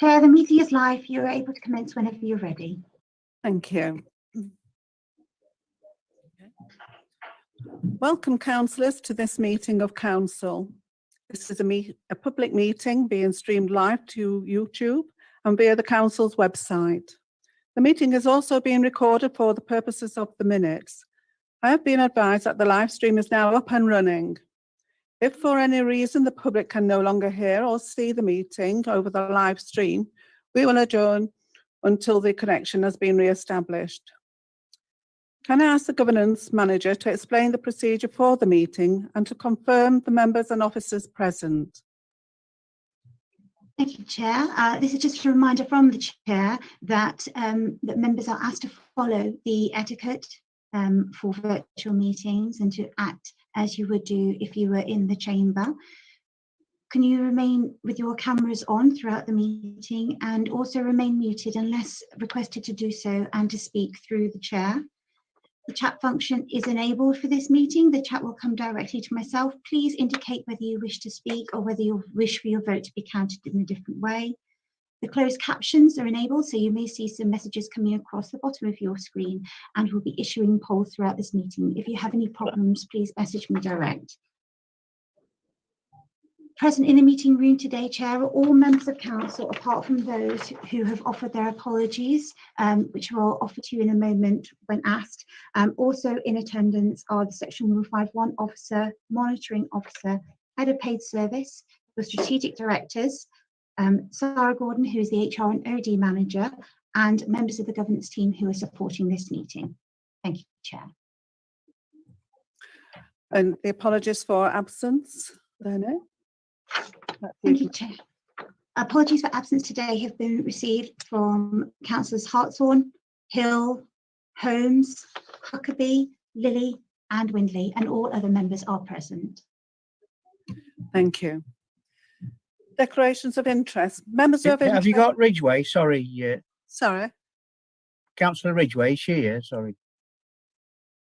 Chair, the meeting is live. You're able to commence whenever you're ready. Thank you. Welcome, councillors, to this meeting of council. This is a public meeting being streamed live to YouTube and via the council's website. The meeting is also being recorded for the purposes of the minutes. I have been advised that the live stream is now up and running. If for any reason the public can no longer hear or see the meeting over the live stream, we will adjourn until the connection has been re-established. Can I ask the governance manager to explain the procedure for the meeting and to confirm the members and officers present? Thank you, Chair. This is just a reminder from the Chair that, that members are asked to follow the etiquette for virtual meetings and to act as you would do if you were in the chamber. Can you remain with your cameras on throughout the meeting and also remain muted unless requested to do so and to speak through the Chair? The chat function is enabled for this meeting. The chat will come directly to myself. Please indicate whether you wish to speak or whether you wish for your vote to be counted in a different way. The closed captions are enabled, so you may see some messages coming across the bottom of your screen, and we'll be issuing polls throughout this meeting. If you have any problems, please message me direct. Present in the meeting room today, Chair, are all members of council, apart from those who have offered their apologies, which I'll offer to you in a moment when asked. Also in attendance are the Section 151 officer, monitoring officer, head of paid service, the strategic directors, Sarah Gordon, who is the HR and OD manager, and members of the governance team who are supporting this meeting. Thank you, Chair. And the apologies for absence, Lena. Thank you, Chair. Apologies for absence today have been received from councillors Hartshorn, Hill, Holmes, Huckabee, Lilly and Windley, and all other members are present. Thank you. Declarations of interest. Members of interest. Have you got Ridgway? Sorry. Sorry. Councillor Ridgway, is she here? Sorry.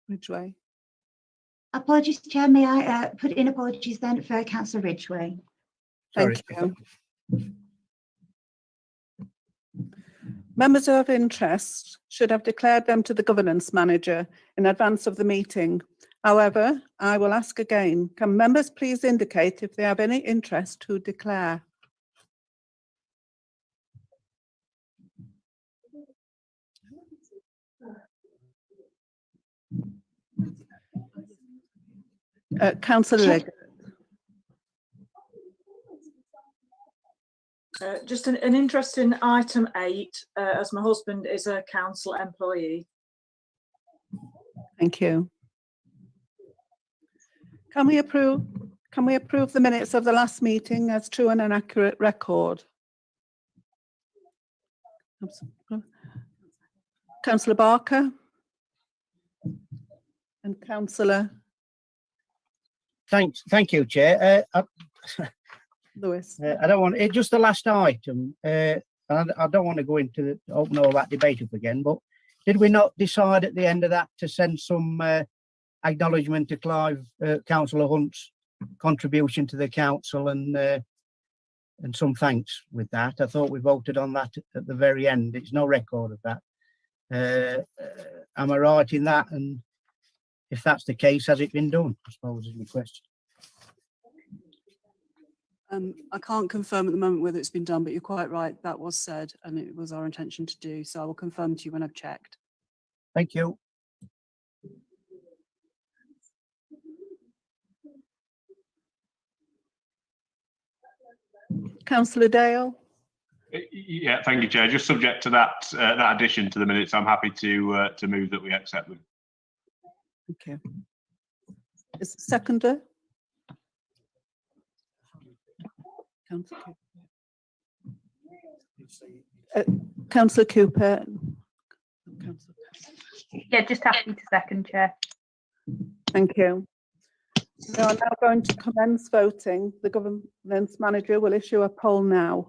Ridgway. Apologies, Chair. May I put in apologies then for Councillor Ridgway? Thank you. Members of interest should have declared them to the governance manager in advance of the meeting. However, I will ask again, can members please indicate if they have any interest to declare? Councillor Legg. Just an interest in item 8, as my husband is a council employee. Thank you. Can we approve the minutes of the last meeting as true and an accurate record? Councillor Barker and Councillor Thank you, Chair. Lewis. I don't want it. Just the last item. I don't want to go into open all that debate up again. But did we not decide at the end of that to send some acknowledgement to Clive, Councillor Hunt's contribution to the council, and some thanks with that? I thought we voted on that at the very end. It's no record of that. Am I right in that? And if that's the case, has it been done? I suppose is my question. I can't confirm at the moment whether it's been done, but you're quite right. That was said, and it was our intention to do. So I will confirm to you when I've checked. Thank you. Councillor Dale. Yeah, thank you, Chair. Just subject to that that addition to the minutes, I'm happy to move that we accept them. Okay. Is the seconder? Councillor Cooper. Yeah, just happy to second, Chair. Thank you. We are now going to commence voting. The governance manager will issue a poll now.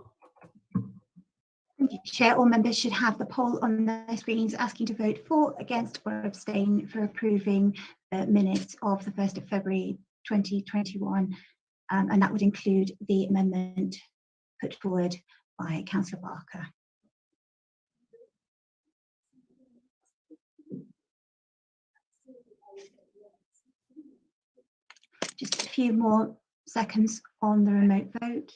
Thank you, Chair. All members should have the poll on their screens asking to vote for, against or abstain for approving the minutes of the 1st of February 2021. And that would include the amendment put forward by Councillor Barker. Just a few more seconds on the remote vote.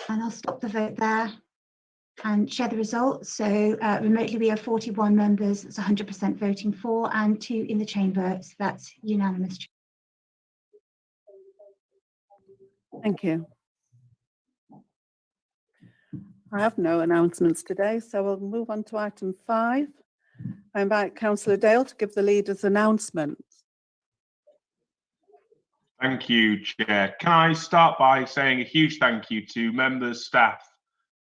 And I'll stop the vote there and share the results. So remotely we have 41 members, that's 100% voting for, and 2 in the chamber, so that's unanimous. Thank you. I have no announcements today, so we'll move on to item 5. I invite Councillor Dale to give the leaders' announcements. Thank you, Chair. Can I start by saying a huge thank you to members, staff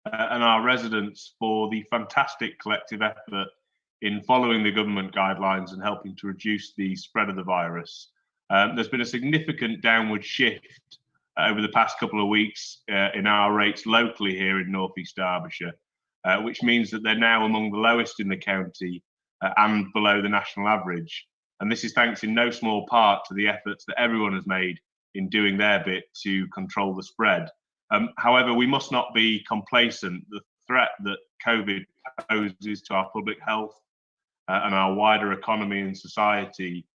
and our residents for the fantastic collective effort in following the government guidelines and helping to reduce the spread of the virus. There's been a significant downward shift over the past couple of weeks in our rates locally here in North East Derbyshire, which means that they're now among the lowest in the county and below the national average. And this is thanks in no small part to the efforts that everyone has made in doing their bit to control the spread. However, we must not be complacent. The threat that COVID poses to our public health and our wider economy and society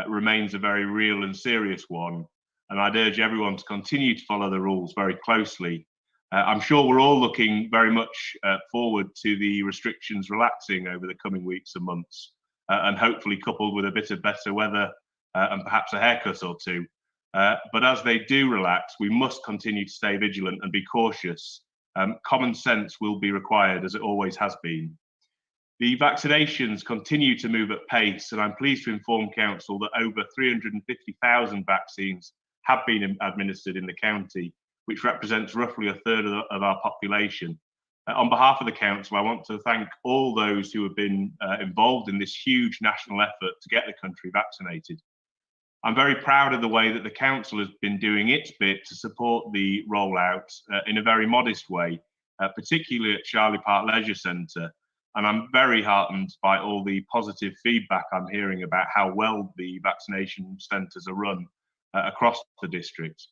remains a very real and serious one. And I'd urge everyone to continue to follow the rules very closely. I'm sure we're all looking very much forward to the restrictions relaxing over the coming weeks and months, and hopefully coupled with a bit of better weather and perhaps a haircut or two. But as they do relax, we must continue to stay vigilant and be cautious. Common sense will be required, as it always has been. The vaccinations continue to move at pace, and I'm pleased to inform Council that over 350,000 vaccines have been administered in the county, which represents roughly a third of our population. On behalf of the Council, I want to thank all those who have been involved in this huge national effort to get the country vaccinated. I'm very proud of the way that the Council has been doing its bit to support the rollout in a very modest way, particularly at Charlie Park Leisure Centre. And I'm very heartened by all the positive feedback I'm hearing about how well the vaccination centres are run across the district.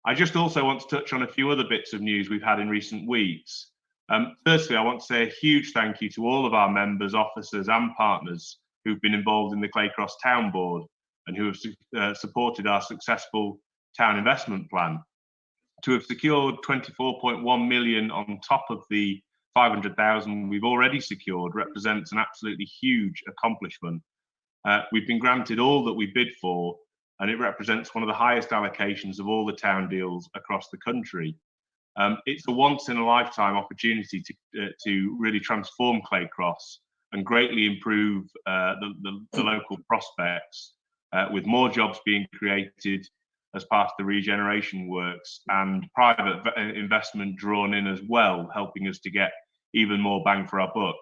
I just also want to touch on a few other bits of news we've had in recent weeks. Firstly, I want to say a huge thank you to all of our members, officers and partners who've been involved in the Claycross Town Board and who have supported our successful town investment plan. To have secured 24.1 million on top of the 500,000 we've already secured represents an absolutely huge accomplishment. We've been granted all that we bid for, and it represents one of the highest allocations of all the town deals across the country. It's a once-in-a-lifetime opportunity to really transform Claycross and greatly improve the local prospects, with more jobs being created as part of the regeneration works and private investment drawn in as well, helping us to get even more bang for our buck.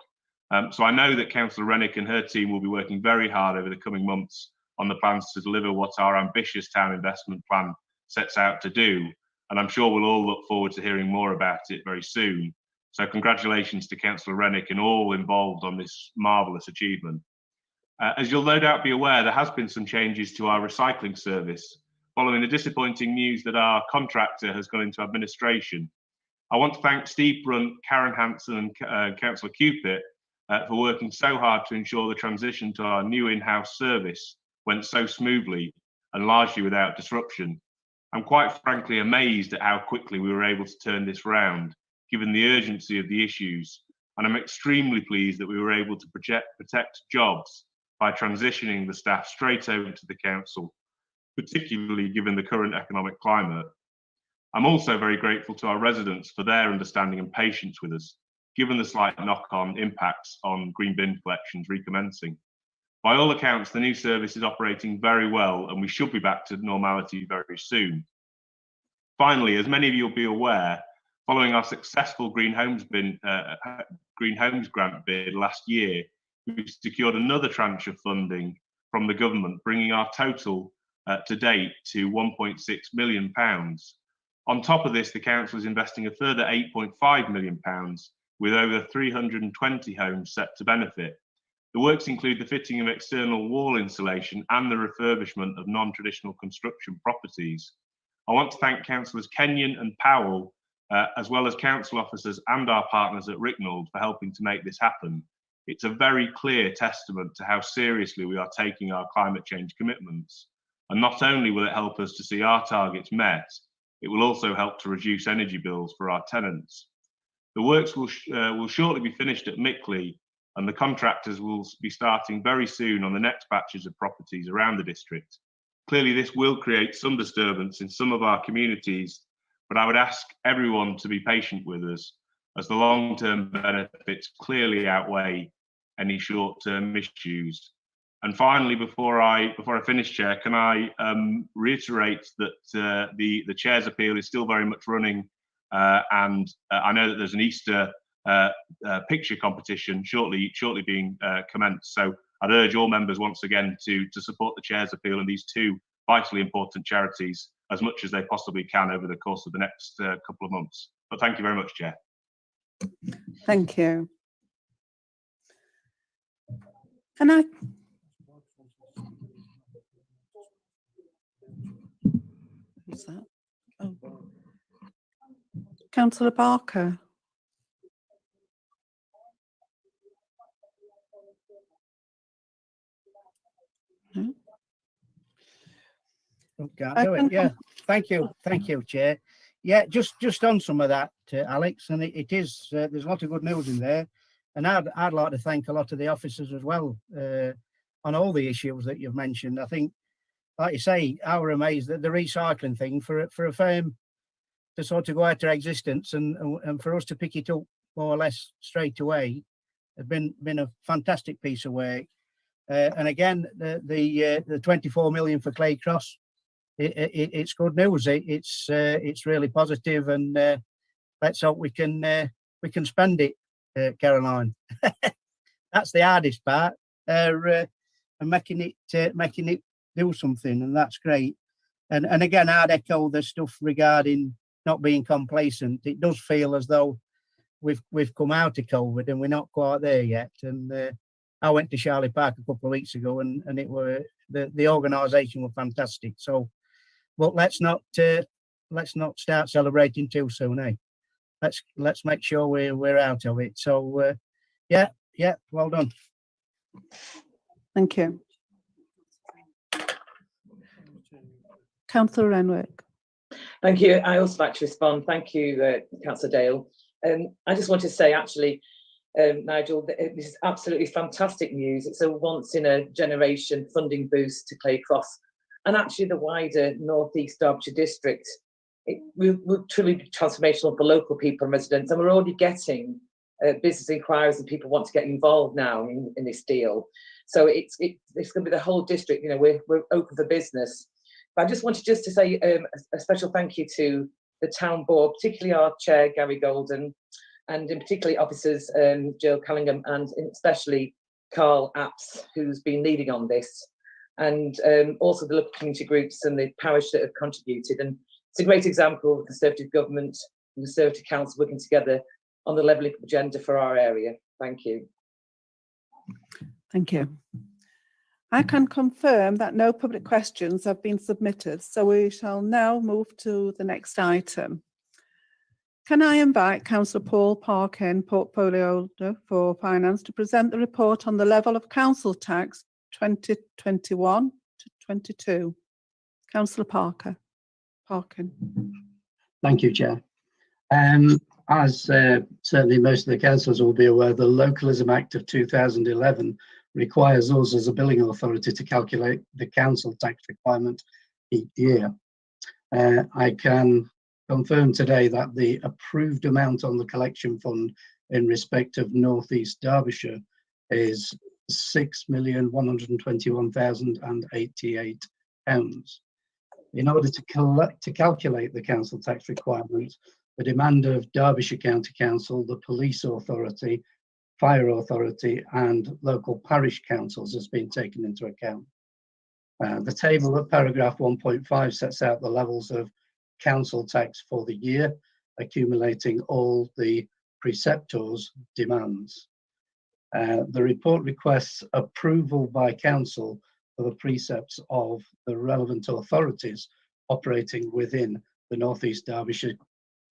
So I know that Councillor Rennick and her team will be working very hard over the coming months on the plans to deliver what our ambitious town investment plan sets out to do. And I'm sure we'll all look forward to hearing more about it very soon. So congratulations to Councillor Rennick and all involved on this marvellous achievement. As you'll no doubt be aware, there has been some changes to our recycling service following the disappointing news that our contractor has gone into administration. I want to thank Steve Brunt, Karen Hanson and Councillor Cupit for working so hard to ensure the transition to our new in-house service went so smoothly and largely without disruption. I'm quite frankly amazed at how quickly we were able to turn this round, given the urgency of the issues, and I'm extremely pleased that we were able to protect jobs by transitioning the staff straight over to the council, particularly given the current economic climate. I'm also very grateful to our residents for their understanding and patience with us, given the slight knock-on impacts on green bin collections recommencing. By all accounts, the new service is operating very well and we should be back to normality very soon. Finally, as many of you will be aware, following our successful Green Homes grant bid last year, we've secured another tranche of funding from the government, bringing our total to date to £1.6 million. On top of this, the council is investing a further £8.5 million, with over 320 homes set to benefit. The works include the fitting of external wall insulation and the refurbishment of non-traditional construction properties. I want to thank Councillors Kenyon and Powell, as well as council officers and our partners at Ricknold for helping to make this happen. It's a very clear testament to how seriously we are taking our climate change commitments. And not only will it help us to see our targets met, it will also help to reduce energy bills for our tenants. The works will shortly be finished at Mickley, and the contractors will be starting very soon on the next batches of properties around the district. Clearly, this will create some disturbance in some of our communities, but I would ask everyone to be patient with us, as the long-term benefits clearly outweigh any short-term issues. And finally, before I finish, Chair, can I reiterate that the Chair's appeal is still very much running, and I know that there's an Easter picture competition shortly being commenced. So I'd urge all members once again to support the Chair's appeal and these two vitally important charities as much as they possibly can over the course of the next couple of months. But thank you very much, Chair. Thank you. Can I? Who's that? Oh. Councillor Barker. No? Can't do it. Yeah, thank you, Chair. Yeah, just on some of that, Alex, and it is there's a lot of good news in there, and I'd like to thank a lot of the officers as well on all the issues that you've mentioned. I think, like you say, I were amazed that the recycling thing for a firm to sort of go out of existence and for us to pick it up more or less straight away has been a fantastic piece of work. And again, the 24 million for Clay Cross, it's good news. It's really positive, and let's hope we can spend it, Caroline. That's the hardest part, and making it do something, and that's great. And again, I'd echo the stuff regarding not being complacent. It does feel as though we've come out of COVID and we're not quite there yet. And I went to Charlie Park a couple of weeks ago, and it were the organisation were fantastic. So, but let's not start celebrating too soon, eh? Let's make sure we're out of it. So, yeah, well done. Thank you. Councillor Renwick. Thank you. I also like to respond. Thank you, Councillor Dale. I just want to say, actually, Nigel, this is absolutely fantastic news. It's a once-in-a-generation funding boost to Clay Cross and actually the wider North East Derbyshire district. It will truly be transformational for local people and residents, and we're already getting business inquiries and people want to get involved now in this deal. So it's going to be the whole district. You know, we're open for business. But I just wanted to say a special thank you to the town board, particularly our chair, Gary Golden, and in particularly officers, Jill Callingham, and especially Carl Apps, who's been leading on this, and also the local community groups and the parish that have contributed. And it's a great example of the Conservative government and the Conservative council working together on the levelling agenda for our area. Thank you. Thank you. I can confirm that no public questions have been submitted, so we shall now move to the next item. Can I invite Councillor Paul Parkin, Portfolio Holder for Finance, to present the report on the level of council tax 2021 to 22? Councillor Parkin. Thank you, Chair. As certainly most of the councillors will be aware, the Localism Act of 2011 requires us as a billing authority to calculate the council tax requirement each year. I can confirm today that the approved amount on the collection fund in respect of North East Derbyshire is £6,121,088. In order to calculate the council tax requirement, the demand of Derbyshire County Council, the Police Authority, Fire Authority and local parish councils has been taken into account. The table at paragraph 1.5 sets out the levels of council tax for the year, accumulating all the preceptors' demands. The report requests approval by council for the precepts of the relevant authorities operating within the North East Derbyshire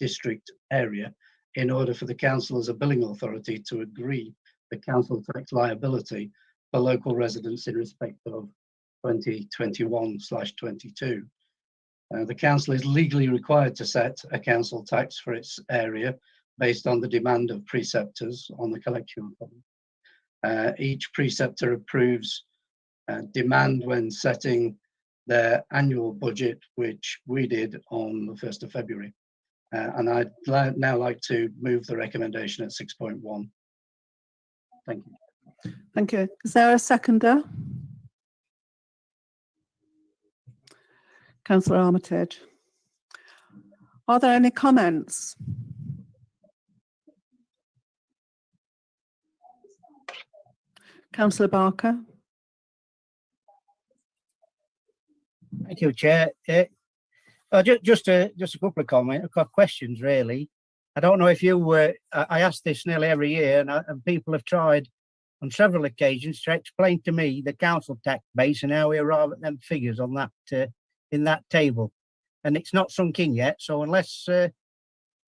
district area in order for the council as a billing authority to agree the council tax liability for local residents in respect of 2021/22. The council is legally required to set a council tax for its area based on the demand of preceptors on the collection fund. Each preceptor approves demand when setting their annual budget, which we did on the 1st of February. And I'd now like to move the recommendation at 6.1. Thank you. Thank you. Is there a seconder? Councillor Armitage. Are there any comments? Councillor Barker. Thank you, Chair. Just a couple of comments, questions really. I don't know if you were, I ask this nearly every year, and people have tried on several occasions to explain to me the council tax base and how we arrive at them figures on that in that table, and it's not sunk in yet. So unless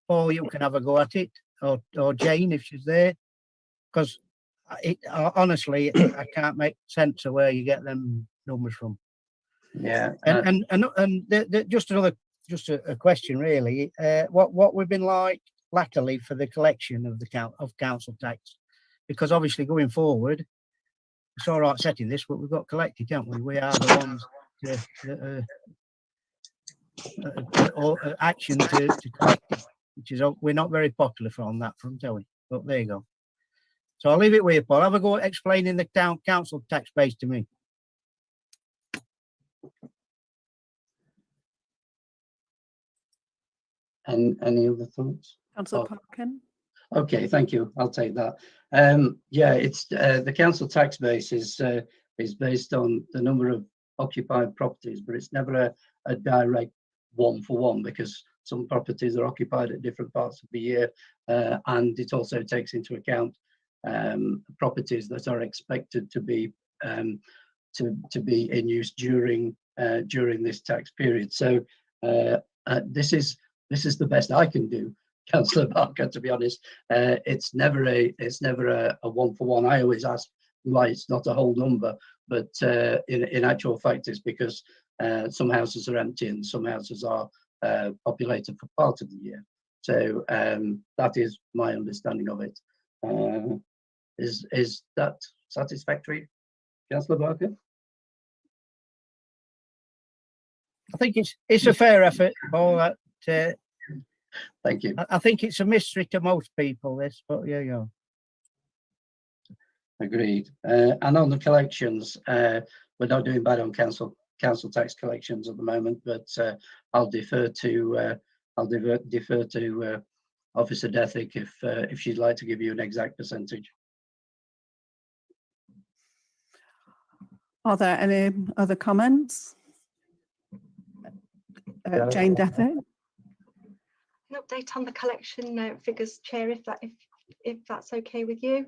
Paul, you can have a go at it, or Jane if she's there, because honestly I can't make sense of where you get them numbers from. Yeah, and just a question really. What we've been like latterly for the collection of council tax, because obviously going forward it's all right setting this, but we've got collected, haven't we? We are the ones action to collect it, which is, we're not very popular on that front, are we? But there you go. So I'll leave it with you, Paul. Have a go at explaining the council tax base to me. And any other thoughts? Councillor Parkin. Okay, thank you. I'll take that. Yeah, it's the council tax base is based on the number of occupied properties, but it's never a direct one-for-one, because some properties are occupied at different parts of the year, and it also takes into account properties that are expected to be in use during this tax period. So this is the best I can do, Councillor Barker, to be honest. It's never a one-for-one. I always ask why it's not a whole number, but in actual fact it's because some houses are empty and some houses are populated for part of the year. So that is my understanding of it. Is that satisfactory, Councillor Barker? I think it's a fair effort, Paul. Thank you. I think it's a mystery to most people, this, but yeah, yeah. Agreed. And on the collections, we're not doing bad on council tax collections at the moment, but I'll defer to Officer Dethick if she'd like to give you an exact percentage. Are there any other comments? Jane Dethick. An update on the collection figures, Chair, if that's okay with you.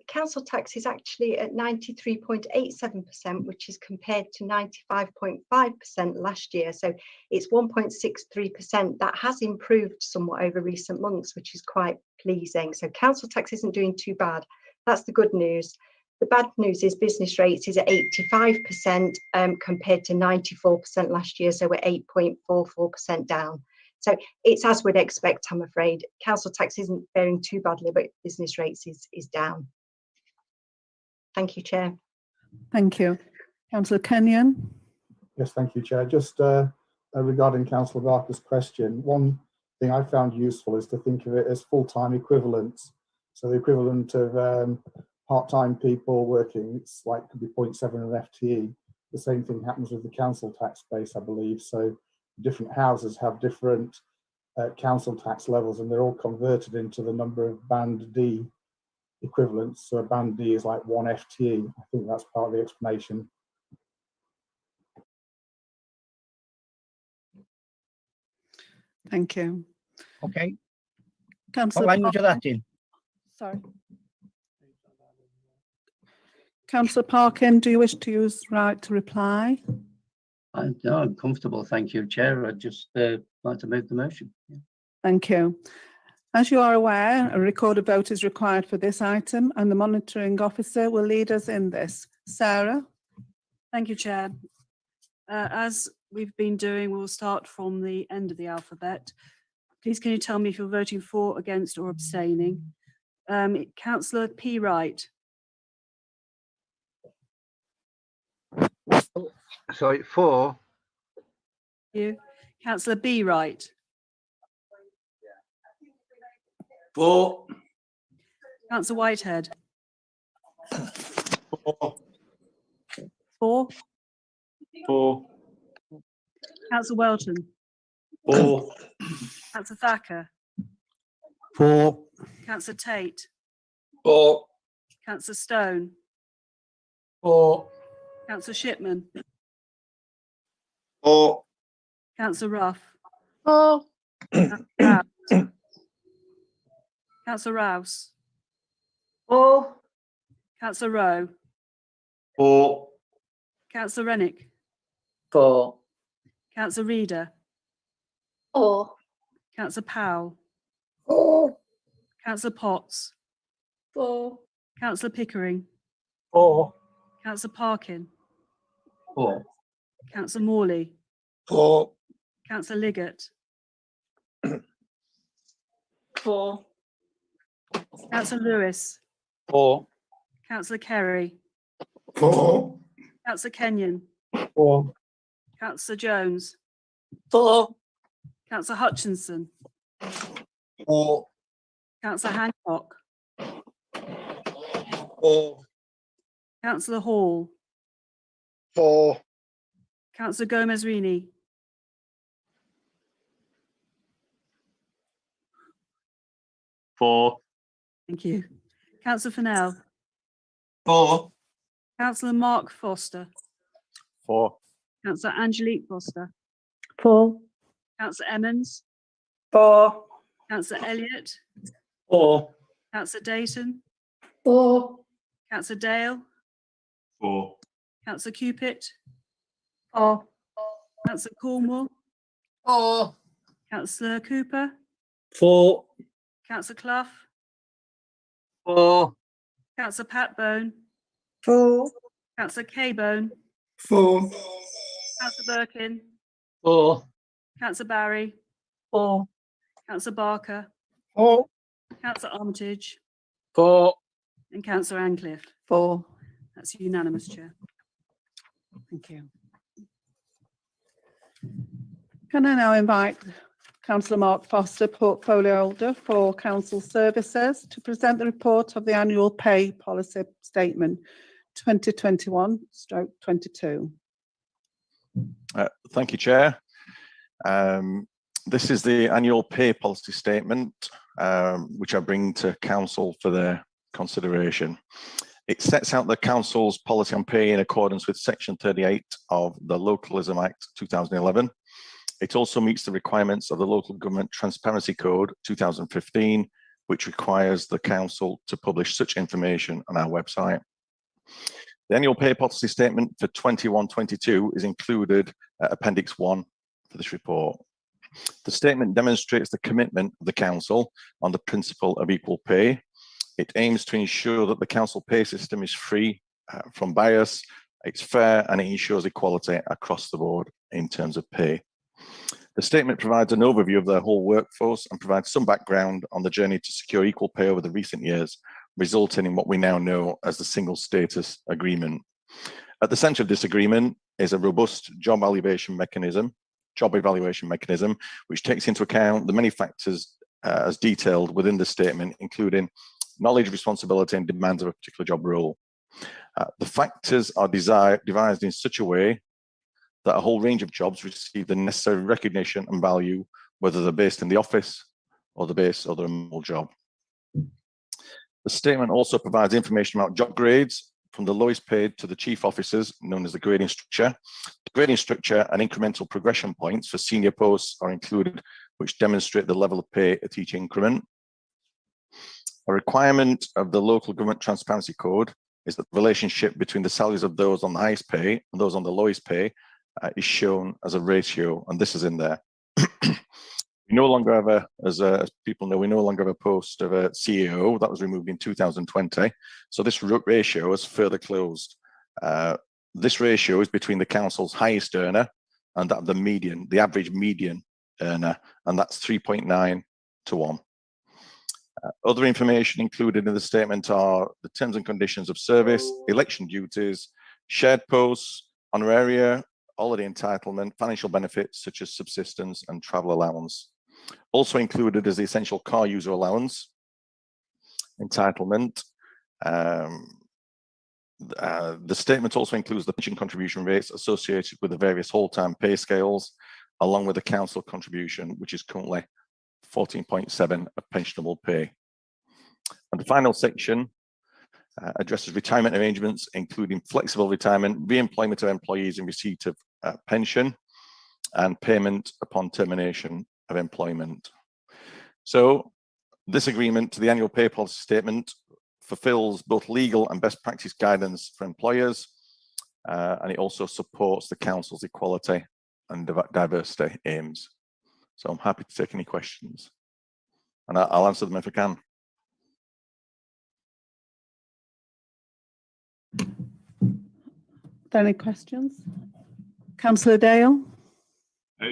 Council tax is actually at 93.87%, which is compared to 95.5% last year. So it's 1.63%. That has improved somewhat over recent months, which is quite pleasing. So council tax isn't doing too bad. That's the good news. The bad news is business rates is at 85% compared to 94% last year. So we're 8.44% down. So it's as we'd expect, I'm afraid. Council tax isn't faring too badly, but business rates is down. Thank you, Chair. Thank you. Councillor Kenyon. Yes, thank you, Chair. Just regarding Councillor Barker's question, one thing I found useful is to think of it as full-time equivalents. So the equivalent of part-time people working, it's like could be 0.7 of FTE. The same thing happens with the council tax base, I believe. So different houses have different council tax levels, and they're all converted into the number of band D equivalents. So a band D is like 1 FTE. I think that's part of the explanation. Thank you. Okay. Councillor What language are that in? Sorry. Councillor Parkin, do you wish to use right to reply? No, I'm comfortable, thank you, Chair. I'd just like to move the motion. Yeah. Thank you. As you are aware, a recorded vote is required for this item and the monitoring officer will lead us in this. Sarah? Thank you, Chair. As we've been doing, we'll start from the end of the alphabet. Please can you tell me if you're voting for, against or abstaining? Councillor P. Wright. Sorry, 4. You. Councillor B. Wright. 4. Councillor Whitehead. 4. 4. 4. Councillor Welton. 4. Councillor Thacker. 4. Councillor Tate. 4. Councillor Stone. 4. Councillor Shipman. 4. Councillor Ruff. 4. Councillor Rouse. 4. Councillor Rowe. 4. Councillor Rennick. 4. Councillor Reader. 4. Councillor Powell. 4. Councillor Potts. 4. Councillor Pickering. 4. Councillor Parkin. 4. Councillor Morley. 4. Councillor Liggett. 4. Councillor Lewis. 4. Councillor Kerry. 4. Councillor Kenyon. 4. Councillor Jones. 4. Councillor Hutchinson. 4. Councillor Hancock. 4. Councillor Hall. 4. Councillor Gomez-Rini. 4. Thank you. Councillor Fennell. 4. Councillor Mark Foster. 4. Councillor Angelique Foster. 4. Councillor Emmons. 4. Councillor Elliott. 4. Councillor Dayton. 4. Councillor Dale. 4. Councillor Cupit. 4. Councillor Cornwall. 4. Councillor Cooper. 4. Councillor Clough. 4. Councillor Patbone. 4. Councillor K-Bone. 4. Councillor Birkin. 4. Councillor Barry. 4. Councillor Barker. 4. Councillor Armitage. 4. And Councillor Ancliffe. 4. That's unanimous, Chair. Thank you. Can I now invite Councillor Mark Foster, Portfolio Holder for Council Services, to present the report of the Annual Pay Policy Statement 2021/22. Thank you, Chair. This is the Annual Pay Policy Statement, which I bring to Council for their consideration. It sets out the Council's policy on pay in accordance with Section 38 of the Localism Act 2011. It also meets the requirements of the Local Government Transparency Code 2015, which requires the Council to publish such information on our website. The Annual Pay Policy Statement for 21/22 is included at Appendix 1 for this report. The statement demonstrates the commitment of the Council on the principle of equal pay. It aims to ensure that the Council pay system is free from bias, it's fair, and it ensures equality across the board in terms of pay. The statement provides an overview of the whole workforce and provides some background on the journey to secure equal pay over the recent years, resulting in what we now know as the Single Status Agreement. At the centre of this agreement is a robust job evaluation mechanism, which takes into account the many factors as detailed within the statement, including knowledge, responsibility, and demands of a particular job role. The factors are devised in such a way that a whole range of jobs receive the necessary recognition and value, whether they're based in the office or the base or the remote job. The statement also provides information about job grades from the lowest paid to the chief officers, known as the grading structure. The grading structure and incremental progression points for senior posts are included, which demonstrate the level of pay at each increment. A requirement of the Local Government Transparency Code is that the relationship between the salaries of those on the highest pay and those on the lowest pay is shown as a ratio, and this is in there. We no longer have as people know, we no longer have a post of a CEO. That was removed in 2020. So this ratio is further closed. This ratio is between the council's highest earner and that of the median, the average median earner, and that's 3.9 to 1. Other information included in the statement are the terms and conditions of service, election duties, shared posts, honoraria, holiday entitlement, financial benefits such as subsistence and travel allowance. Also included is the essential car user allowance entitlement. The statement also includes the pension contribution rates associated with the various whole-time pay scales, along with the council contribution, which is currently 14.7 of pensionable pay. And the final section addresses retirement arrangements, including flexible retirement, re-employment of employees in receipt of pension, and payment upon termination of employment. So this agreement to the annual pay policy statement fulfills both legal and best practice guidance for employers, and it also supports the council's equality and diversity aims. So I'm happy to take any questions, and I'll answer them if I can. Any questions? Councillor Dale?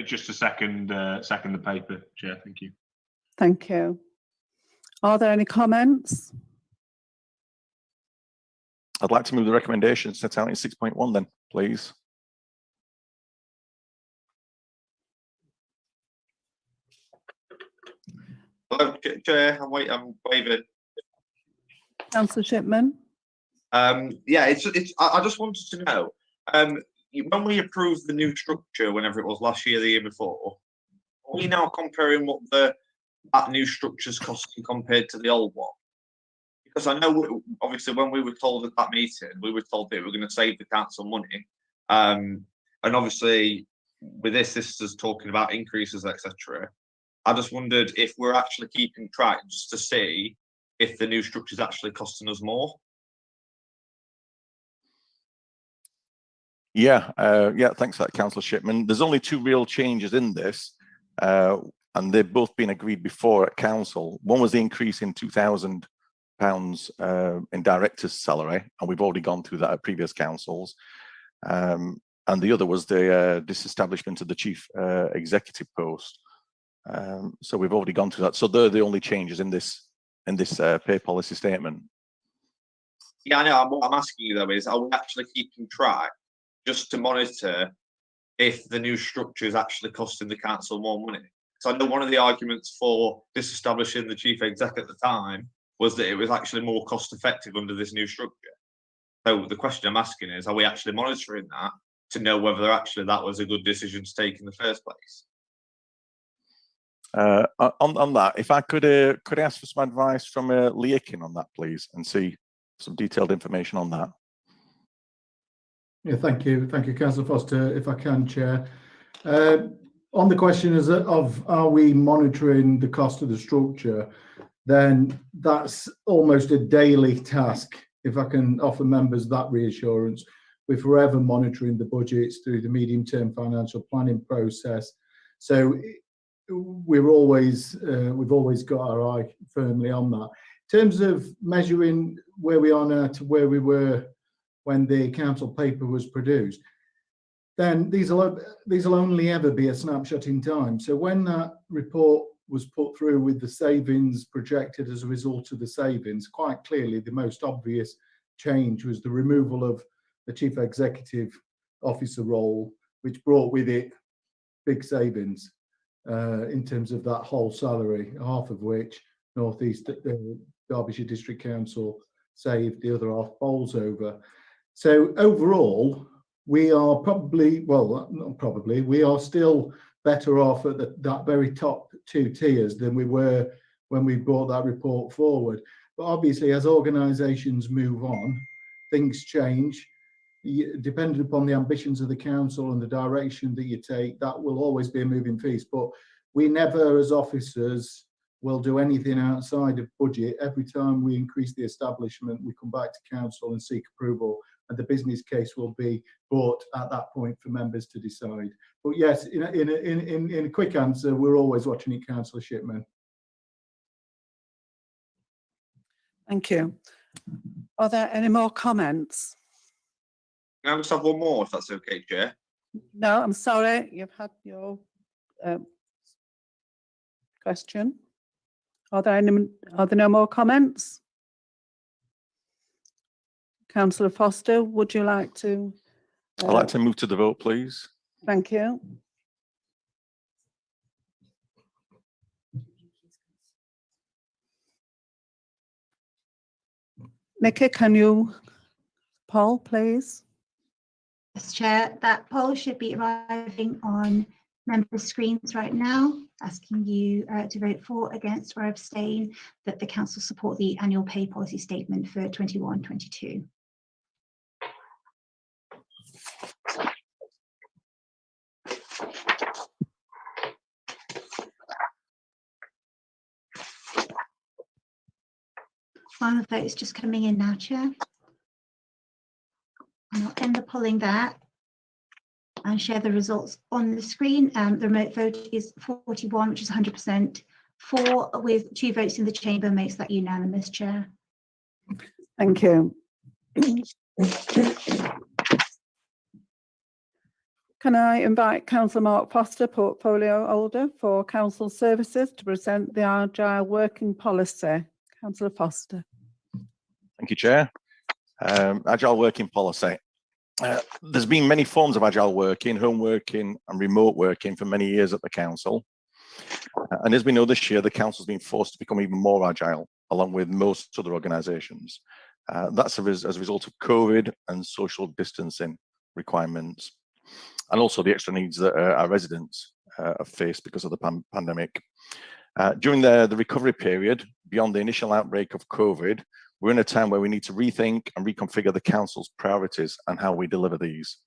Just a second the paper, Chair. Thank you. Thank you. Are there any comments? I'd like to move the recommendation set out in 6.1 then, please. Hello, Chair. I'm waving. Councillor Shipman? Yeah, I just wanted to know, when we approved the new structure, whenever it was last year, the year before, are we now comparing what that new structure's costing compared to the old one? Because I know, obviously, when we were told at that meeting, we were told that we were going to save the council money. And obviously, with this is talking about increases, etc. I just wondered if we're actually keeping track just to see if the new structure is actually costing us more. Yeah, thanks for that, Councillor Shipman. There's only two real changes in this, and they've both been agreed before at council. One was the increase in £2,000 in director's salary, and we've already gone through that at previous councils. And the other was the disestablishment of the chief executive post. So we've already gone through that. So they're the only changes in this pay policy statement. Yeah, I know. What I'm asking you though is, are we actually keeping track just to monitor if the new structure is actually costing the council more money? So I know one of the arguments for disestablishing the chief exec at the time was that it was actually more cost effective under this new structure. So the question I'm asking is, are we actually monitoring that to know whether actually that was a good decision to take in the first place? On that, if I could I ask for some advice from Lee Aiken on that, please, and see some detailed information on that. Yeah, thank you, Councillor Foster. If I can, Chair, on the question of are we monitoring the cost of the structure, then that's almost a daily task. If I can offer members that reassurance, we're forever monitoring the budgets through the medium-term financial planning process. So we've always got our eye firmly on that. In terms of measuring where we are now to where we were when the council paper was produced, then these will only ever be a snapshot in time. So when that report was put through with the savings projected as a result of the savings, quite clearly the most obvious change was the removal of the chief executive officer role, which brought with it big savings in terms of that whole salary, half of which North East Derbyshire District Council saved, the other half bowls over. So overall, we are probably, well, not probably, we are still better off at that very top two tiers than we were when we brought that report forward. But obviously, as organisations move on, things change. Depending upon the ambitions of the council and the direction that you take, that will always be a moving feast. But we never, as officers, will do anything outside of budget. Every time we increase the establishment, we come back to council and seek approval and the business case will be brought at that point for members to decide. But yes, in a quick answer, we're always watching it, Councillor Shipman. Thank you. Are there any more comments? Can I just have one more, if that's okay, Chair? No, I'm sorry, you've had your question. Are there no more comments? Councillor Foster, would you like to? I'd like to move to the vote, please. Thank you. Nikki, can you poll, please? Yes, Chair, that poll should be arriving on member screens right now, asking you to vote for, against or abstain that the council support the annual pay policy statement for 21-22. Final vote is just coming in now, Chair. And I'll end the polling there and share the results on the screen. The remote vote is 41, which is 100%. 4 with 2 votes in the chamber makes that unanimous, Chair. Thank you. Can I invite Councillor Mark Foster, Portfolio Holder for Council Services, to present the Agile Working Policy? Councillor Foster. Thank you, Chair. Agile Working Policy. There's been many forms of agile working, home working and remote working for many years at the council. And as we know, this year, the council's been forced to become even more agile, along with most other organisations. That's as a result of COVID and social distancing requirements, and also the extra needs that our residents have faced because of the pandemic. During the recovery period, beyond the initial outbreak of COVID, we're in a time where we need to rethink and reconfigure the council's priorities and how we deliver these.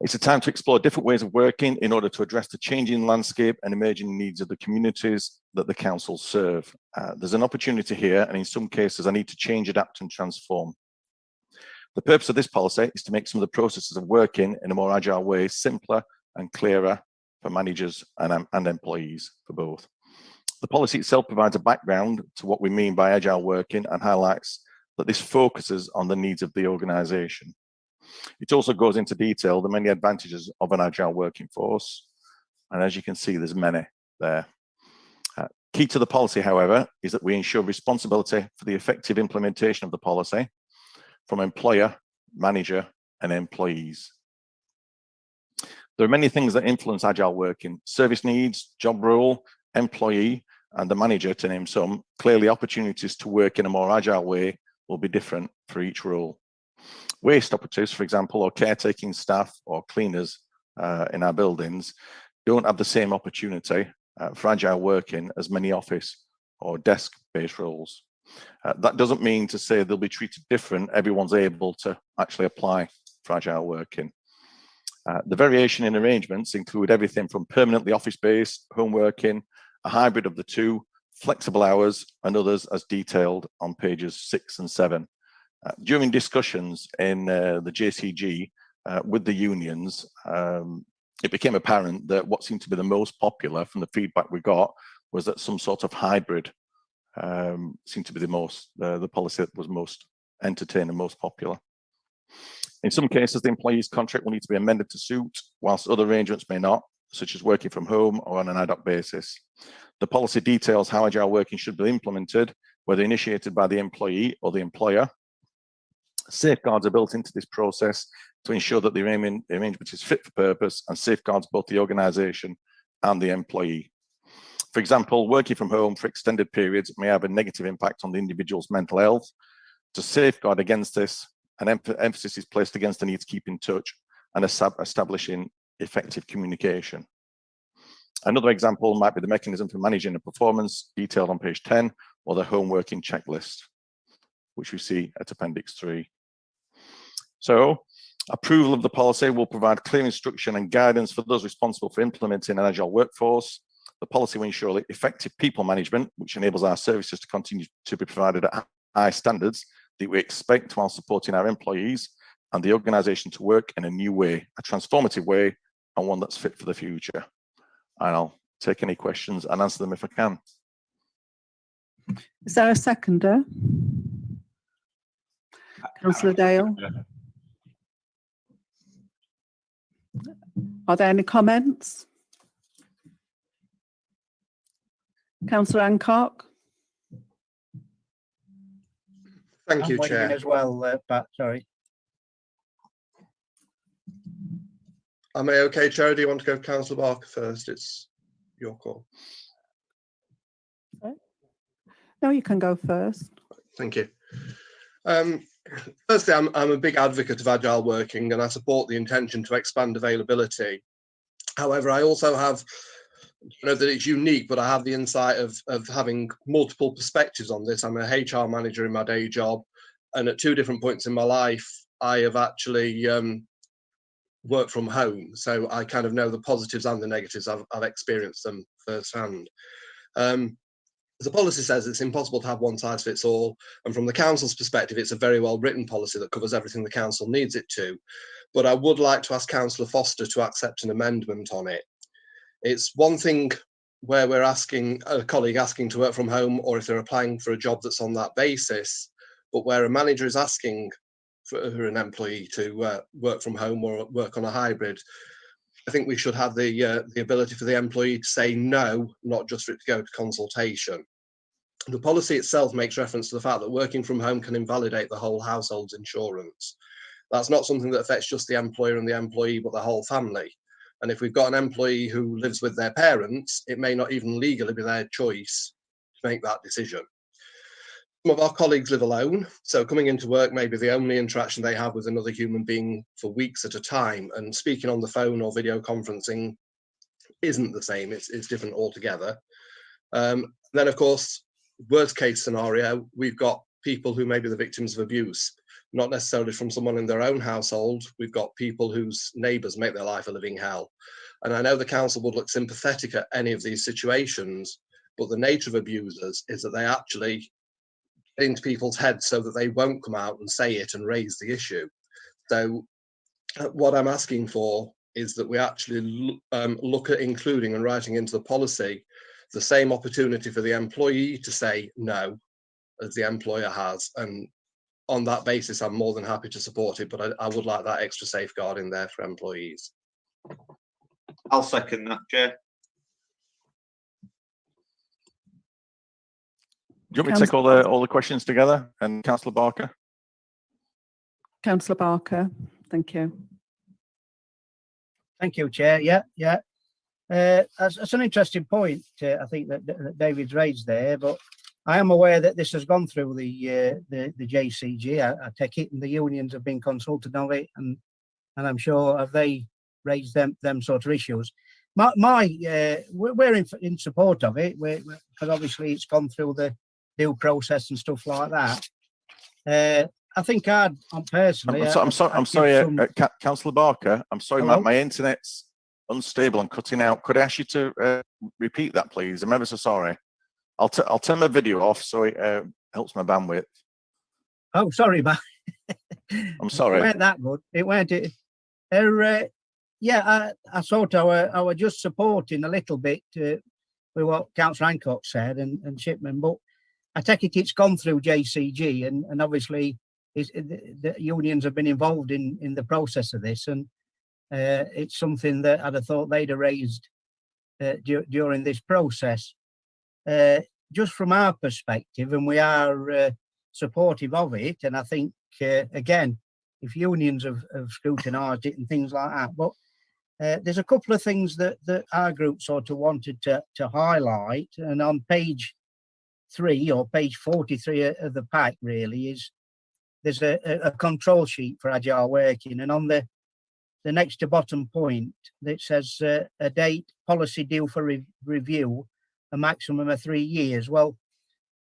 It's a time to explore different ways of working in order to address the changing landscape and emerging needs of the communities that the council serve. There's an opportunity here, and in some cases, I need to change, adapt, and transform. The purpose of this policy is to make some of the processes of working in a more agile way simpler and clearer for managers and employees, for both. The policy itself provides a background to what we mean by agile working and highlights that this focuses on the needs of the organisation. It also goes into detail the many advantages of an agile working force, and as you can see, there's many there. Key to the policy, however, is that we ensure responsibility for the effective implementation of the policy from employer, manager, and employees. There are many things that influence agile working: service needs, job role, employee, and the manager, to name some. Clearly, opportunities to work in a more agile way will be different for each role. Waste operatives, for example, or caretaking staff or cleaners in our buildings don't have the same opportunity for agile working as many office or desk-based roles. That doesn't mean to say they'll be treated different. Everyone's able to actually apply for agile working. The variation in arrangements include everything from permanently office-based, home working, a hybrid of the two, flexible hours, and others as detailed on pages 6 and 7. During discussions in the JCG with the unions, it became apparent that what seemed to be the most popular from the feedback we got was that some sort of hybrid seemed to be the policy that was most entertaining and most popular. In some cases, the employee's contract will need to be amended to suit, whilst other arrangements may not, such as working from home or on an ad hoc basis. The policy details how agile working should be implemented, whether initiated by the employee or the employer. Safeguards are built into this process to ensure that the arrangement is fit for purpose and safeguards both the organisation and the employee. For example, working from home for extended periods may have a negative impact on the individual's mental health. To safeguard against this, an emphasis is placed against the need to keep in touch and establishing effective communication. Another example might be the mechanism for managing a performance detailed on page 10, or the home working checklist, which we see at Appendix 3. So, approval of the policy will provide clear instruction and guidance for those responsible for implementing an agile workforce. The policy will ensure effective people management, which enables our services to continue to be provided at high standards that we expect while supporting our employees and the organisation to work in a new way, a transformative way, and one that's fit for the future. And I'll take any questions and answer them if I can. Is there a seconder? Councillor Dale? Are there any comments? Councillor Hancock? Thank you, Chair. As well, Pat, sorry. Am I okay, Chair? Do you want to go Councillor Barker first? It's your call. No, you can go first. Thank you. Firstly, I'm a big advocate of agile working and I support the intention to expand availability. However, I also have, that it's unique, but I have the insight of having multiple perspectives on this. I'm a HR manager in my day job, and at two different points in my life, I have actually worked from home. So I kind of know the positives and the negatives. I've experienced them firsthand. As the policy says, it's impossible to have one size fits all. And from the council's perspective, it's a very well written policy that covers everything the council needs it to. But I would like to ask Councillor Foster to accept an amendment on it. It's one thing where we're asking a colleague asking to work from home, or if they're applying for a job that's on that basis, but where a manager is asking for an employee to work from home or work on a hybrid, I think we should have the ability for the employee to say no, not just for it to go to consultation. The policy itself makes reference to the fact that working from home can invalidate the whole household's insurance. That's not something that affects just the employer and the employee, but the whole family. And if we've got an employee who lives with their parents, it may not even legally be their choice to make that decision. Some of our colleagues live alone, so coming into work may be the only interaction they have with another human being for weeks at a time, and speaking on the phone or video conferencing isn't the same, it's different altogether. Then, of course, worst case scenario, we've got people who may be the victims of abuse, not necessarily from someone in their own household. We've got people whose neighbours make their life a living hell. And I know the council would look sympathetic at any of these situations, but the nature of abusers is that they actually get into people's heads so that they won't come out and say it and raise the issue. So what I'm asking for is that we actually look at including and writing into the policy the same opportunity for the employee to say no as the employer has. And on that basis, I'm more than happy to support it, but I would like that extra safeguard in there for employees. I'll second that, Chair. Do you want me to take all the questions together? And Councillor Barker? Councillor Barker, thank you. Thank you, Chair. Yeah. That's an interesting point, I think, that David's raised there, but I am aware that this has gone through the JCG. I take it, and the unions have been consulted on it, and I'm sure have they raised them sort of issues. We're in support of it, because obviously it's gone through the due process and stuff like that. I think I'm personally. I'm sorry, Councillor Barker. I'm sorry, my internet's unstable and cutting out. Could I ask you to repeat that, please? I'm ever so sorry. I'll turn my video off so it helps my bandwidth. Oh, sorry, man. I'm sorry. It weren't that good. It weren't. Yeah, I thought I was just supporting a little bit with what Councillor Hancock said and Shipman, but I take it it's gone through JCG, and obviously the unions have been involved in the process of this, and it's something that I'd have thought they'd have raised during this process. Just from our perspective, and we are supportive of it, and I think again, if unions have scrutinised it and things like that, but there's a couple of things that our group sort of wanted to highlight, and on page 3 or page 43 of the pack really there's a control sheet for agile working, and on the next to bottom point that says a date policy due for review, a maximum of 3 years. Well,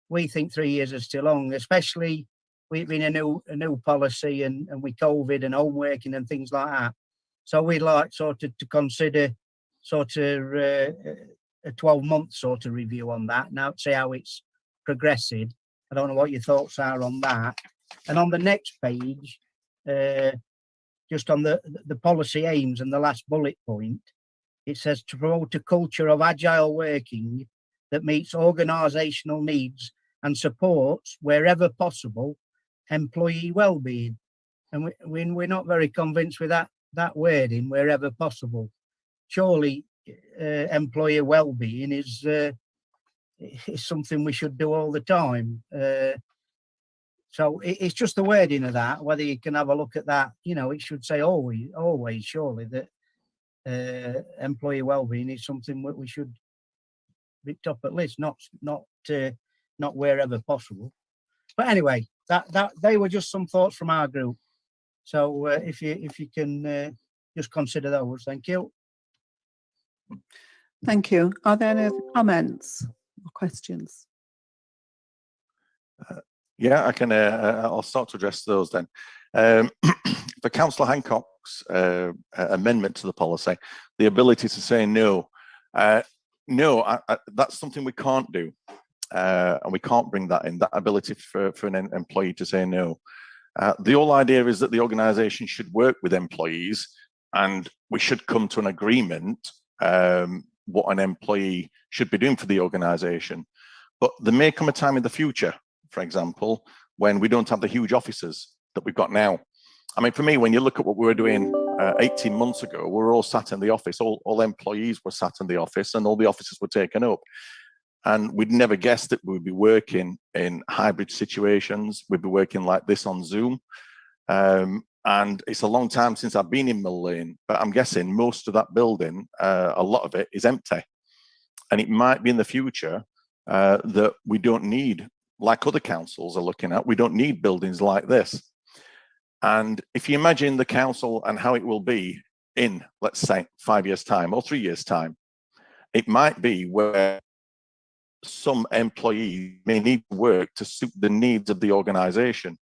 we think 3 years is too long, especially we've been a new policy and with COVID and home working and things like that. So we'd like sort of to consider sort of a 12-month sort of review on that. Now, see how it's progressing. I don't know what your thoughts are on that. And on the next page, just on the policy aims and the last bullet point, it says to promote a culture of agile working that meets organisational needs and supports, wherever possible, employee well-being. And we're not very convinced with that wording, wherever possible. Surely employee well-being is something we should do all the time. So it's just the wording of that, whether you can have a look at that. You know, it should say always surely that employee well-being is something that we should be top at list, not wherever possible. But anyway, that they were just some thoughts from our group. So if you can just consider those, thank you. Thank you. Are there any other comments or questions? Yeah, I can. I'll start to address those then. For Councillor Hancock's amendment to the policy, the ability to say no. No, that's something we can't do, and we can't bring that in. That ability for an employee to say no. The whole idea is that the organisation should work with employees, and we should come to an agreement what an employee should be doing for the organisation. But there may come a time in the future, for example, when we don't have the huge offices that we've got now. I mean, for me, when you look at what we were doing 18 months ago, we were all sat in the office, all employees were sat in the office and all the offices were taken up. And we'd never guessed that we would be working in hybrid situations. We'd be working like this on Zoom. And it's a long time since I've been in Mill Lane, but I'm guessing most of that building, a lot of it is empty. And it might be in the future that we don't need, like other councils are looking at, we don't need buildings like this. And if you imagine the council and how it will be in, let's say, 5 years' time or 3 years' time, it might be where some employees may need to work to suit the needs of the organisation.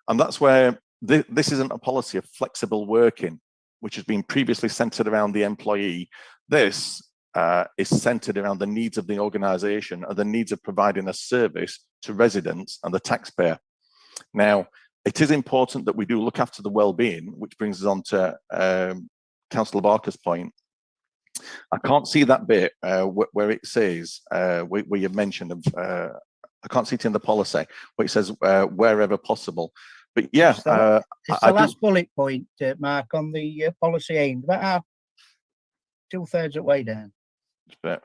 And that's where this isn't a policy of flexible working, which has been previously centred around the employee. This is centred around the needs of the organisation and the needs of providing a service to residents and the taxpayer. Now, it is important that we do look after the well-being, which brings us on to Councillor Barker's point. I can't see that bit where it says, where you mentioned, I can't see it in the policy, where it says wherever possible. But yeah, it's the last bullet point, Mark, on the policy aimed, about 2/3 of the way down. But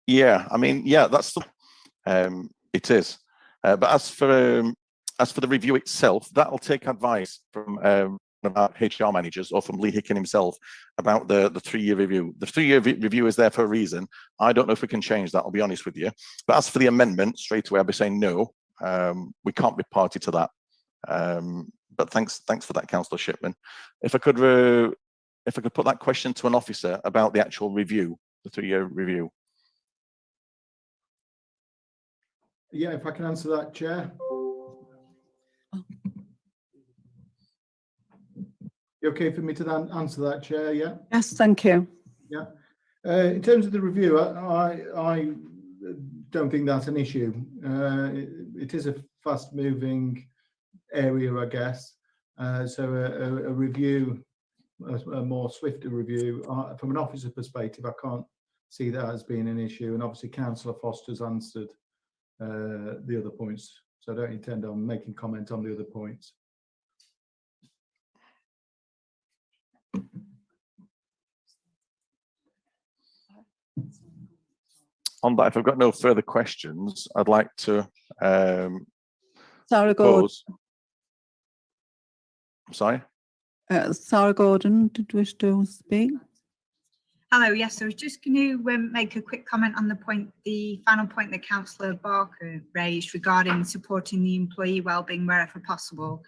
yeah, I mean, yeah, that's the, it is. But as for the review itself, that'll take advice from our HR managers or from Lee Hicken himself about the 3-year review. The 3-year review is there for a reason. I don't know if we can change that, I'll be honest with you. But as for the amendment, straight away I'll be saying no, we can't be party to that. But thanks for that, Councillor Shipman. If I could put that question to an officer about the actual review, the 3-year review. Yeah, if I can answer that, Chair. You okay for me to answer that, Chair? Yeah. Yes, thank you. Yeah. In terms of the review, I don't think that's an issue. It is a fast-moving area, I guess. So a review, a more swifter review, from an officer perspective, I can't see that as being an issue. And obviously, Councillor Foster's answered the other points, so I don't intend on making comment on the other points. On that, if I've got no further questions, I'd like to Sarah Gordon. Sorry? Sarah Gordon, did you wish to speak? Hello, yes, I was just going to make a quick comment on the final point that Councillor Barker raised regarding supporting the employee wellbeing wherever possible.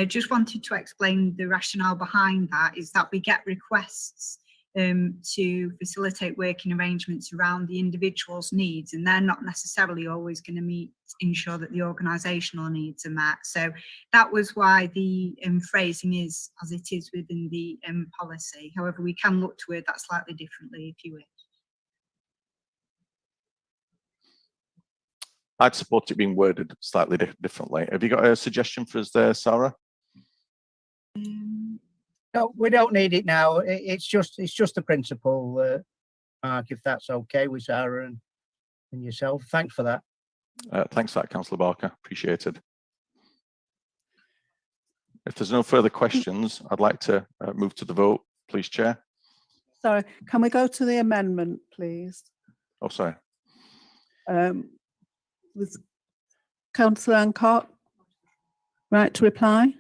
Just wanted to explain the rationale behind that is that we get requests to facilitate working arrangements around the individual's needs, and they're not necessarily always going to ensure that the organisational needs are met. So that was why the phrasing is as it is within the policy. However, we can look to word that slightly differently if you wish. I'd support it being worded slightly differently. Have you got a suggestion for us there, Sarah? No, we don't need it now. It's just the principle, Mark, if that's okay with Sarah and yourself. Thanks for that. Thanks for that, Councillor Barker. Appreciated. If there's no further questions, I'd like to move to the vote, please, Chair. Sorry, can we go to the amendment, please? Oh, sorry. Was Councillor Ancott right to reply?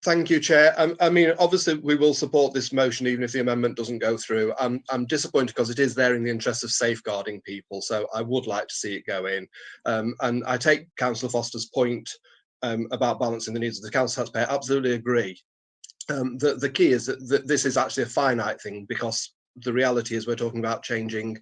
Thank you, Chair. I mean, obviously, we will support this motion even if the amendment doesn't go through. I'm disappointed because it is there in the interest of safeguarding people, so I would like to see it go in. And I take Councillor Foster's point about balancing the needs of the council taxpayer. Absolutely agree. The key is that this is actually a finite thing, because the reality is we're talking about changing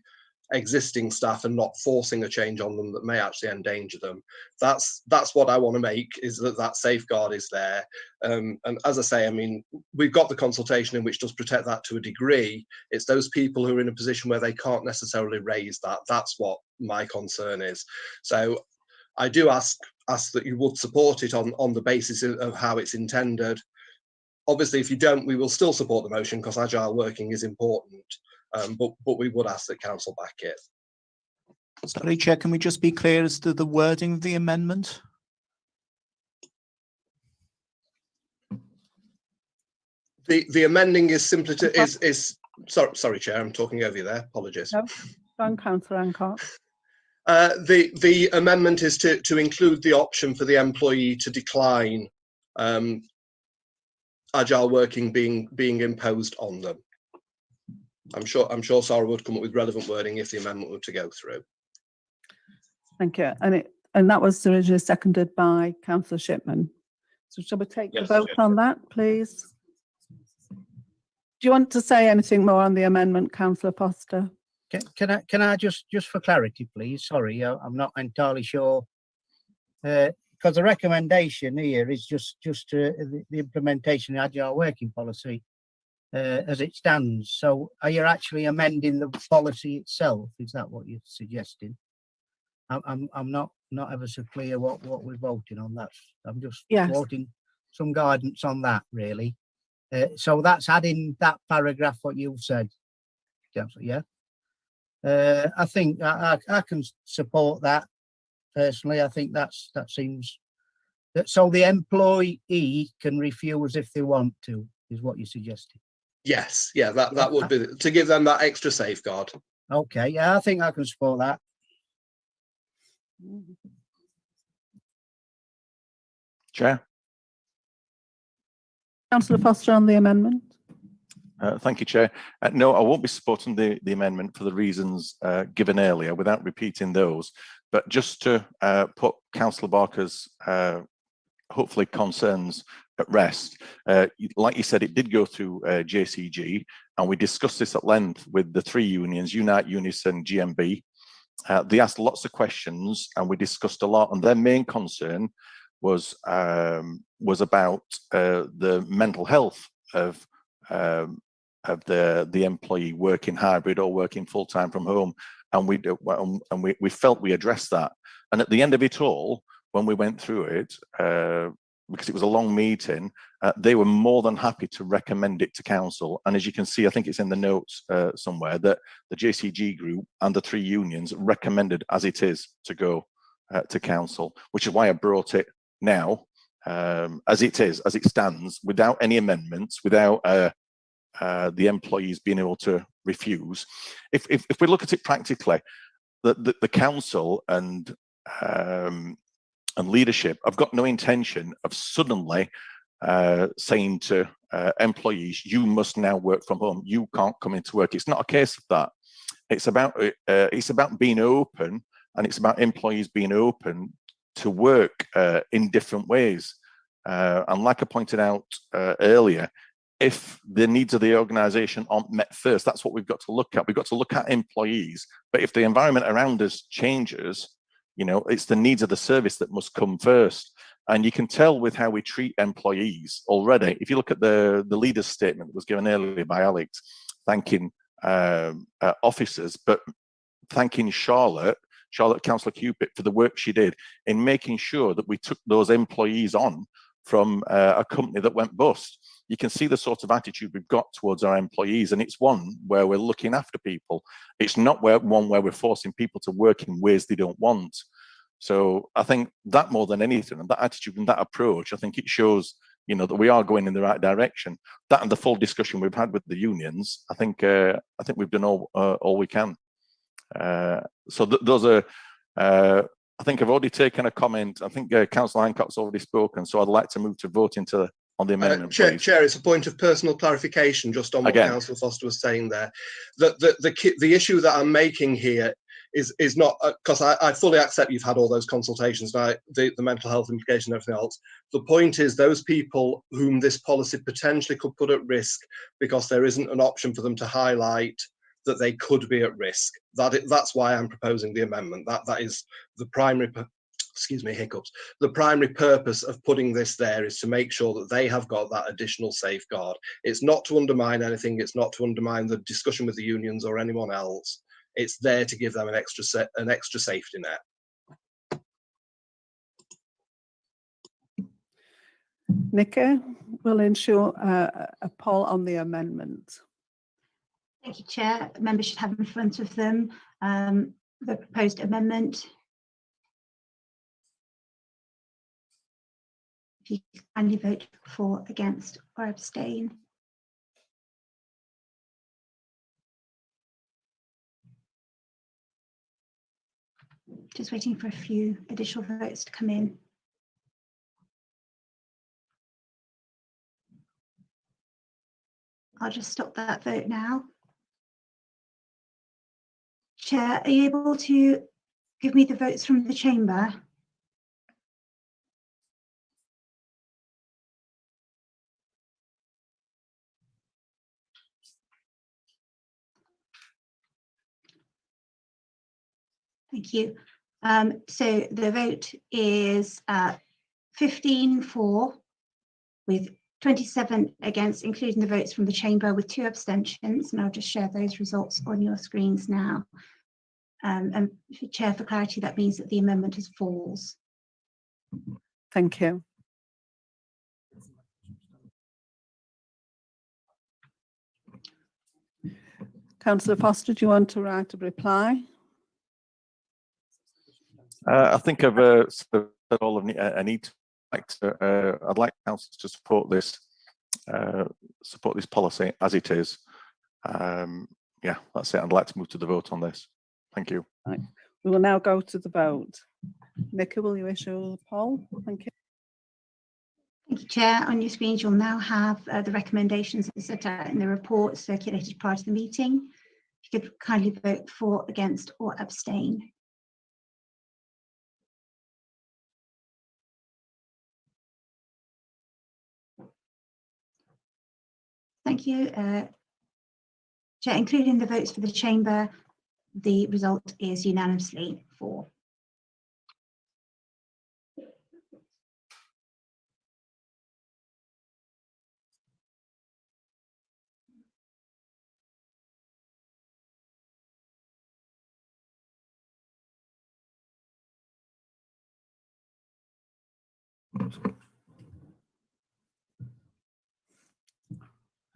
existing staff and not forcing a change on them that may actually endanger them. That's what I want to make, is that safeguard is there. And as I say, I mean, we've got the consultation in which does protect that to a degree. It's those people who are in a position where they can't necessarily raise that. That's what my concern is. So I do ask that you would support it on the basis of how it's intended. Obviously, if you don't, we will still support the motion because agile working is important. But we would ask that council back it. Sorry, Chair, can we just be clear as to the wording of the amendment? The amending is simply to sorry, Chair, I'm talking over you there. Apologies. No, go on, Councillor Ancott. The amendment is to include the option for the employee to decline agile working being imposed on them. I'm sure Sarah would come up with relevant wording if the amendment were to go through. Thank you. And that was originally seconded by Councillor Shipman. So shall we take the vote on that, please? Do you want to say anything more on the amendment, Councillor Foster? Can I just for clarity, please? Sorry, I'm not entirely sure. Because the recommendation here is just the implementation of agile working policy as it stands. So are you actually amending the policy itself? Is that what you're suggesting? I'm not ever so clear what we're voting on. I'm just wanting some guidance on that, really. So that's adding that paragraph what you've said, yeah. I think I can support that personally. I think that seems that so the employee can refuse if they want to, is what you're suggesting. Yes, yeah, that would be to give them that extra safeguard. Okay, yeah, I think I can support that. Chair. Councillor Foster on the amendment. Thank you, Chair. No, I won't be supporting the amendment for the reasons given earlier, without repeating those. But just to put Councillor Barker's hopefully concerns at rest, like you said, it did go through JCG, and we discussed this at length with the three unions, Unite, Unison, GMB. They asked lots of questions, and we discussed a lot. And their main concern was about the mental health of the employee working hybrid or working full time from home, and we felt we addressed that. And at the end of it all, when we went through it, because it was a long meeting, they were more than happy to recommend it to council. And as you can see, I think it's in the notes somewhere that the JCG group and the three unions recommended as it is to go to council, which is why I brought it now as it is, as it stands, without any amendments, without the employees being able to refuse. If we look at it practically, the council and leadership have got no intention of suddenly saying to employees, you must now work from home, you can't come into work. It's not a case of that. It's about being open, and it's about employees being open to work in different ways. And like I pointed out earlier, if the needs of the organisation aren't met first, that's what we've got to look at. We've got to look at employees, but if the environment around us changes, you know, it's the needs of the service that must come first. And you can tell with how we treat employees already. If you look at the leader's statement that was given earlier by Alex, thanking officers, but thanking Charlotte Councillor Cupid, for the work she did in making sure that we took those employees on from a company that went bust. You can see the sort of attitude we've got towards our employees, and it's one where we're looking after people. It's not one where we're forcing people to work in ways they don't want. So I think that more than anything, and that attitude and that approach, I think it shows, you know, that we are going in the right direction. That and the full discussion we've had with the unions, I think we've done all we can. So those are. I think I've already taken a comment. I think Councillor Hancock's already spoken, so I'd like to move to voting on the amendment. Chair, it's a point of personal clarification just on what Councillor Foster was saying there. The issue that I'm making here is not, because I fully accept you've had all those consultations, the mental health implications and everything else. The point is those people whom this policy potentially could put at risk because there isn't an option for them to highlight that they could be at risk. That's why I'm proposing the amendment. That is the primary, excuse me, hiccups. The primary purpose of putting this there is to make sure that they have got that additional safeguard. It's not to undermine anything. It's not to undermine the discussion with the unions or anyone else. It's there to give them an extra safety net. Nicola will ensure a poll on the amendment. Thank you, Chair. Members should have in front of them the proposed amendment. If you kindly vote for, against, or abstain. Just waiting for a few additional votes to come in. I'll just stop that vote now. Chair, are you able to give me the votes from the chamber? Thank you. So the vote is 15 for, with 27 against, including the votes from the chamber, with 2 abstentions, and I'll just share those results on your screens now. And Chair, for clarity, that means that the amendment is falls. Thank you. Councillor Foster, do you want to write a reply? I think I've said all of I need to. I'd like council to support this policy as it is. Yeah, that's it. I'd like to move to the vote on this. Thank you. Right. We will now go to the vote. Nicola, will you issue the poll? Thank you. Thank you, Chair. On your screens, you'll now have the recommendations set out in the report circulated prior to the meeting. If you could kindly vote for, against, or abstain. Thank you. Chair, including the votes for the chamber, the result is unanimously for.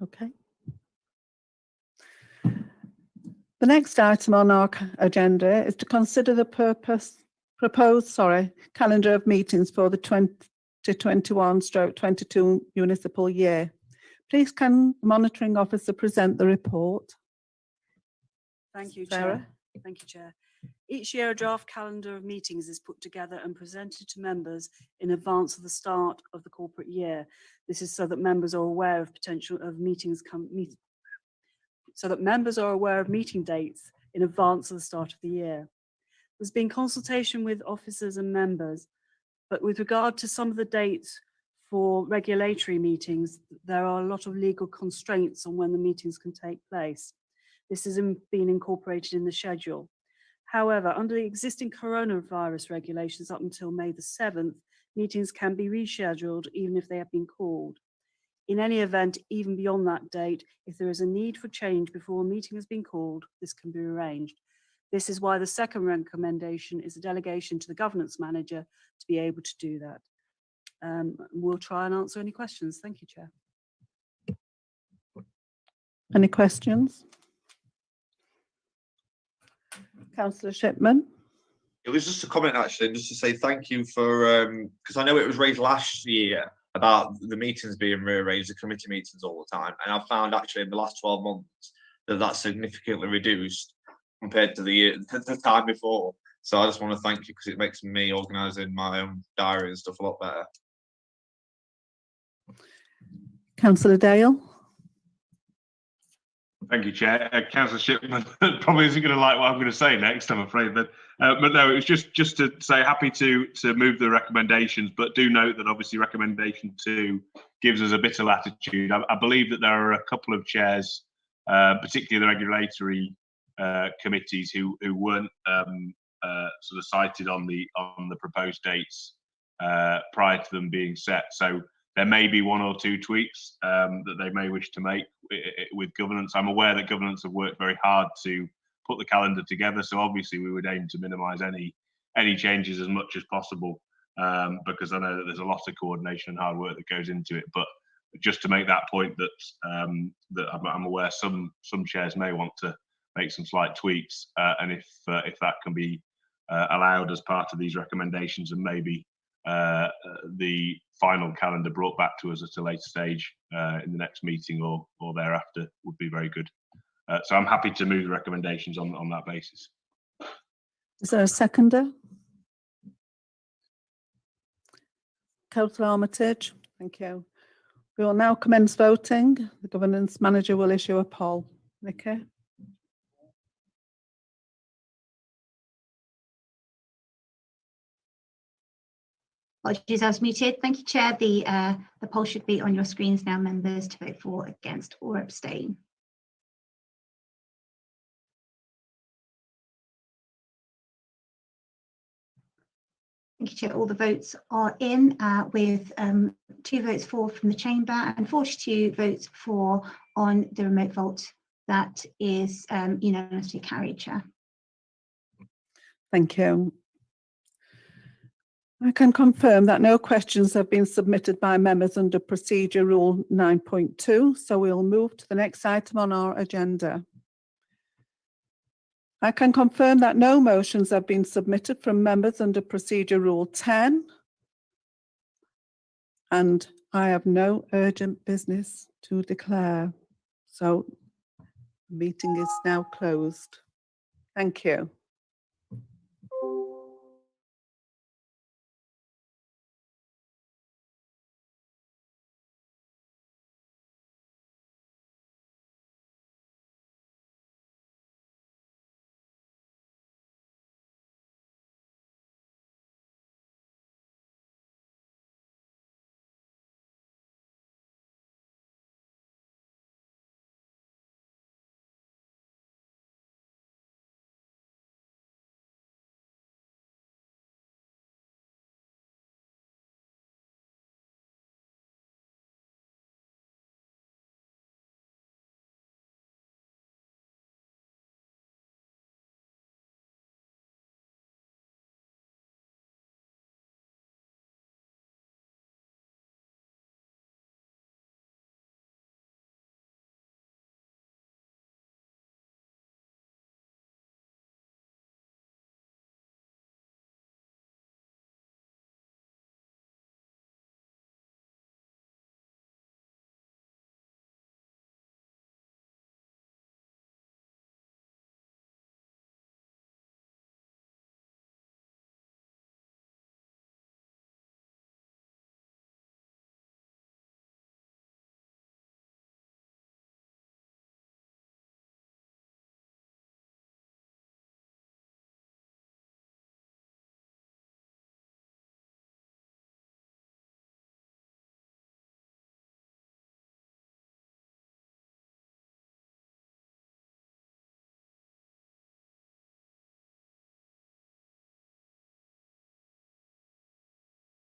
Okay. The next item on our agenda is to consider the proposed calendar of meetings for the 2021/22 municipal year. Please can the monitoring officer present the report? Thank you, Sarah? Chair. Thank you, Chair. Each year, a draft calendar of meetings is put together and presented to members in advance of the start of the corporate year. This is so that members are aware of meeting dates in advance of the start of the year. There's been consultation with officers and members, but with regard to some of the dates for regulatory meetings, there are a lot of legal constraints on when the meetings can take place. This has been incorporated in the schedule. However, under the existing coronavirus regulations up until May the 7th, meetings can be rescheduled even if they have been called. In any event, even beyond that date, if there is a need for change before a meeting has been called, this can be arranged. This is why the second recommendation is a delegation to the governance manager to be able to do that. We'll try and answer any questions. Thank you, Chair. Any questions? Councillor Shipman. It was just a comment actually, just to say thank you for, because I know it was raised last year about the meetings being rearranged, the committee meetings all the time. And I've found actually in the last 12 months that that's significantly reduced compared to the time before. So I just want to thank you because it makes me organising my own diary and stuff a lot better. Councillor Dale. Thank you, Chair. Councillor Shipman probably isn't going to like what I'm going to say next, I'm afraid. But no, it was just to say happy to move the recommendations, but do note that obviously recommendation 2 gives us a bit of latitude. I believe that there are a couple of chairs, particularly the regulatory committees, who weren't sort of cited on the proposed dates prior to them being set. So there may be 1 or 2 tweaks that they may wish to make with governance. I'm aware that governance have worked very hard to put the calendar together, so obviously we would aim to minimise any changes as much as possible, because I know that there's a lot of coordination and hard work that goes into it. But just to make that point, that that I'm aware some chairs may want to make some slight tweaks, and if that can be allowed as part of these recommendations, and maybe the final calendar brought back to us at a later stage in the next meeting or thereafter would be very good. So I'm happy to move the recommendations on that basis. Is there a seconder? Councillor Armitage, thank you. We will now commence voting. The governance manager will issue a poll. Okay. Apologies, I was muted. Thank you, Chair. The poll should be on your screens now, members, to vote for, against, or abstain. Thank you, Chair. All the votes are in with 2 votes for from the chamber and 42 votes for on the remote vote. That is unanimously carried, Chair. Thank you. I can confirm that no questions have been submitted by members under Procedure Rule 9.2, so we'll move to the next item on our agenda. I can confirm that no motions have been submitted from members under Procedure Rule 10, and I have no urgent business to declare. So the meeting is now closed. Thank you.